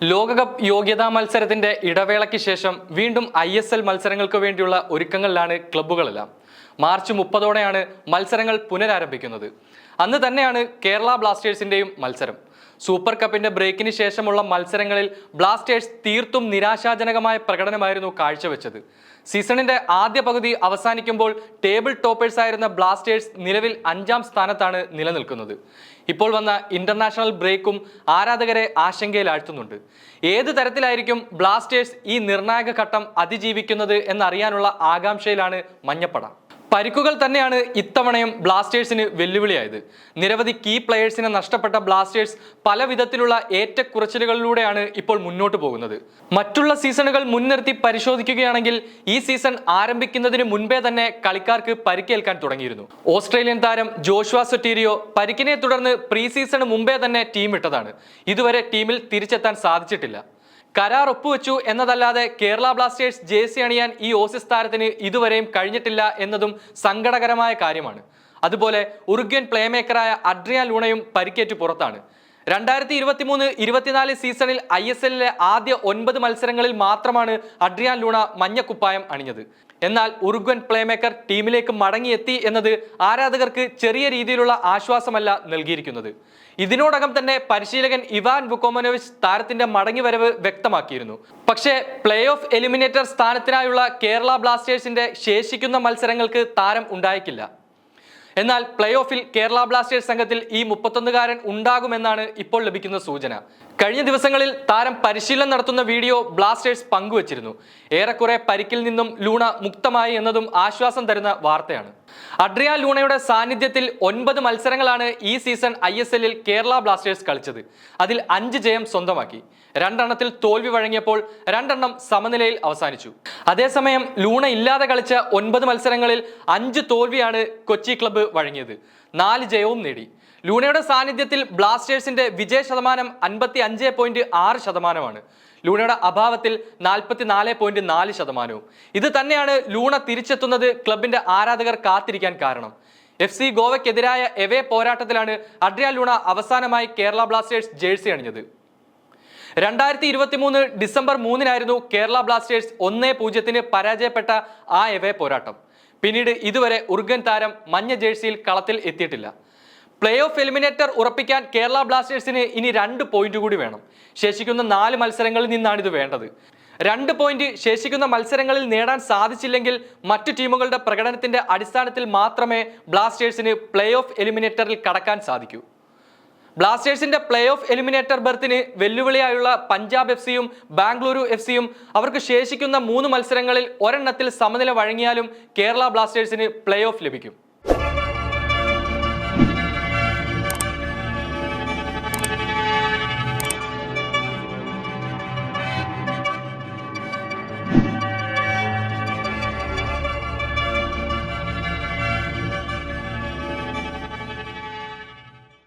ലോകകപ്പ് യോഗ്യതാ മത്സരത്തിന്റെ ഇടവേളയ്ക്ക് ശേഷം വീണ്ടും ISL മത്സരങ്ങൾക്ക് വേണ്ടിയുള്ള ഒരുക്കങ്ങളിലാണ് ക്ലബ്ബുകളെല്ലാം. മാർച്ച് 30ഓടെയാണ് മത്സരങ്ങൾ പുനരാരംഭിക്കുന്നത്. അന്ന് തന്നെയാണ് കേരള ബ്ലാസ്റ്റേഴ്സിന്റെയും മത്സരം. സൂപ്പർ കപ്പിന്റെ ബ്രേക്കിന് ശേഷമുള്ള മത്സരങ്ങളിൽ ബ്ലാസ്റ്റേഴ്സ് തീർത്തും നിരാശാജനകമായ പ്രകടനമായിരുന്നു കാഴ്ചവെച്ചത്. സീസണിന്റെ ആദ്യ പകുതി അവസാനിക്കുമ്പോൾ ടേബിൾ ടോപ്പേഴ്സായിരുന്ന ബ്ലാസ്റ്റേഴ്സ് നിലവിൽ 5ാം സ്ഥാനത്താണ് നിലനിൽക്കുന്നത്. ഇപ്പോൾ വന്ന ഇന്റർനാഷണൽ ബ്രേക്കും ആരാധകരെ ആശങ്കയിലാഴ്ത്തുന്നുണ്ട്. ഏത് തരത്തിലായിരിക്കും ബ്ലാസ്റ്റേഴ്സ് ഈ നിർണായക ഘട്ടം അതിജീവിക്കുന്നത് എന്നറിയാനുള്ള ആകാംക്ഷയിലാണ് മഞ്ഞപ്പട. പരിക്കുകൾ തന്നെയാണ് ഇത്തവണയും ബ്ലാസ്റ്റേഴ്സിന് വെല്ലുവിളിയായത്. നിരവധി കീ പ്ലെയേഴ്സിനെ നഷ്ടപ്പെട്ട ബ്ലാസ്റ്റേഴ്സ് പല വിധത്തിലുള്ള ഏറ്റക്കുറച്ചിലുകളിലൂടെയാണ് ഇപ്പോൾ മുന്നോട്ട് പോകുന്നത്. മറ്റുള്ള സീസണുകൾ മുൻനിർത്തി പരിശോധിക്കുകയാണെങ്കിൽ ഈ സീസൺ ആരംഭിക്കുന്നതിന് മുൻപേ തന്നെ കളിക്കാർക്ക് പരിക്കേൽക്കാൻ തുടങ്ങിയിരുന്നു. ഓസ്ട്രേലിയൻ താരം ജോഷുവ സൊട്ടീരിയോ പരിക്കിനെ തുടർന്ന് പ്രീ സീസണ് മുമ്പേ തന്നെ ടീം വിട്ടതാണ്. ഇതുവരെ ടീമിൽ തിരിച്ചെത്താൻ സാധിച്ചിട്ടില്ല. കരാർ ഒപ്പുവെച്ചു എന്നതല്ലാതെ കേരള ബ്ലാസ്റ്റേഴ്സ് ജേഴ്സി അണിയാൻ ഈ ഓസീസ് താരത്തിന് ഇതുവരെയും കഴിഞ്ഞിട്ടില്ല എന്നതും സങ്കടകരമായ കാര്യമാണ്. അതുപോലെ ഉറുഗ്വൻ പ്ലേമേക്കറായ അഡ്രിയാൻ ലൂണയും പരിക്കേറ്റു പുറത്താണ്. 2023-24 സീസണിൽ ISLലെ ആദ്യ 9 മത്സരങ്ങളിൽ മാത്രമാണ് അഡ്രിയാൻ ലൂണ മഞ്ഞക്കുപ്പായം അണിഞ്ഞത്. എന്നാൽ ഉറുഗ്വൻ പ്ലേമേക്കർ ടീമിലേക്ക് മടങ്ങിയെത്തി എന്നത് ആരാധകർക്ക് ചെറിയ രീതിയിലുള്ള ആശ്വാസമല്ല നൽകിയിരിക്കുന്നത്. ഇതിനോടകം തന്നെ പരിശീലകൻ ഇവാൻ വുക്കോമനോവിച്ച് താരത്തിന്റെ മടങ്ങിവരവ് വ്യക്തമാക്കിയിരുന്നു. പക്ഷേ പ്ലേ ഓഫ് എലിമിനേറ്റർ സ്ഥാനത്തിനായുള്ള കേരള ബ്ലാസ്റ്റേഴ്സിന്റെ ശേഷിക്കുന്ന മത്സരങ്ങൾക്ക് താരം ഉണ്ടായേക്കില്ല. എന്നാൽ പ്ലേ ഓഫിൽ കേരള ബ്ലാസ്റ്റേഴ്സ് സംഘത്തിൽ ഈ 31കാരൻ ഉണ്ടാകുമെന്നാണ് ഇപ്പോൾ ലഭിക്കുന്ന സൂചന. കഴിഞ്ഞ ദിവസങ്ങളിൽ താരം പരിശീലനം നടത്തുന്ന വീഡിയോ ബ്ലാസ്റ്റേഴ്സ് പങ്കുവച്ചിരുന്നു. ഏറെക്കുറെ പരിക്കിൽ നിന്നും ലൂണ മുക്തമായി എന്നതും ആശ്വാസം തരുന്ന വാർത്തയാണ്. അഡ്രിയാൻ ലൂണയുടെ സാന്നിധ്യത്തിൽ 9 മത്സരങ്ങളാണ് ഈ സീസൺ ISLൽ കേരള ബ്ലാസ്റ്റേഴ്സ് കളിച്ചത്. അതിൽ 5 ജയം സ്വന്തമാക്കി. 2 എണ്ണത്തിൽ തോൽവി വഴങ്ങിയപ്പോൾ 2 എണ്ണം സമനിലയിൽ അവസാനിച്ചു. അതേസമയം ലൂണ ഇല്ലാതെ കളിച്ച 9 മത്സരങ്ങളിൽ 5 തോൽവിയാണ് കൊച്ചി ക്ലബ്ബ് വഴങ്ങിയത്. 4 ജയവും നേടി. ലൂണയുടെ സാന്നിധ്യത്തിൽ ബ്ലാസ്റ്റേഴ്സിന്റെ വിജയ ശതമാനം 55.6%. ലൂണയുടെ അഭാവത്തിൽ 44.4%. ഇത് തന്നെയാണ് ലൂണ തിരിച്ചെത്തുന്നത് ക്ലബിന്റെ ആരാധകർ കാത്തിരിക്കാൻ കാരണം. FC ഗോവയ്ക്കെതിരായ എവേ പോരാട്ടത്തിലാണ് അഡ്രിയാൻ ലൂണ അവസാനമായി കേരള ബ്ലാസ്റ്റേഴ്സ് ജേഴ്സി അണിഞ്ഞത്. 2023 ഡിസംബർ 3-നായിരുന്നു കേരള ബ്ലാസ്റ്റേഴ്സ് 1-0 പരാജയപ്പെട്ട ആ എവേ പോരാട്ടം. പിന്നീട് ഇതുവരെ ഉറുഗ്വൻ താരം മഞ്ഞ ജേഴ്സിയിൽ കളത്തിൽ എത്തിയിട്ടില്ല. പ്ലേ ഓഫ് എലിമിനേറ്റർ ഉറപ്പിക്കാൻ കേരള ബ്ലാസ്റ്റേഴ്സിന് ഇനി 2 പോയിന്റ് കൂടി വേണം. ശേഷിക്കുന്ന 4 മത്സരങ്ങളിൽ നിന്നാണ് ഇത് വേണ്ടത്. 2 പോയിന്റ് ശേഷിക്കുന്ന മത്സരങ്ങളിൽ നേടാൻ സാധിച്ചില്ലെങ്കിൽ മറ്റു ടീമുകളുടെ പ്രകടനത്തിന്റെ അടിസ്ഥാനത്തിൽ മാത്രമേ ബ്ലാസ്റ്റേഴ്സിന് പ്ലേ ഓഫ് എലിമിനേറ്ററിൽ കടക്കാൻ സാധിക്കൂ. ബ്ലാസ്റ്റേഴ്സിന്റെ പ്ലേ ഓഫ് എലിമിനേറ്റർ ബർത്തിന് വെല്ലുവിളിയായുള്ള പഞ്ചാബ് FCയും ബാംഗ്ലൂരു FCയും അവർക്ക് ശേഷിക്കുന്ന 3 മത്സരങ്ങളിൽ ഒരെണ്ണത്തിൽ സമനില വഴങ്ങിയാലും കേരള ബ്ലാസ്റ്റേഴ്സിന് പ്ലേ ഓഫ് ലഭിക്കും.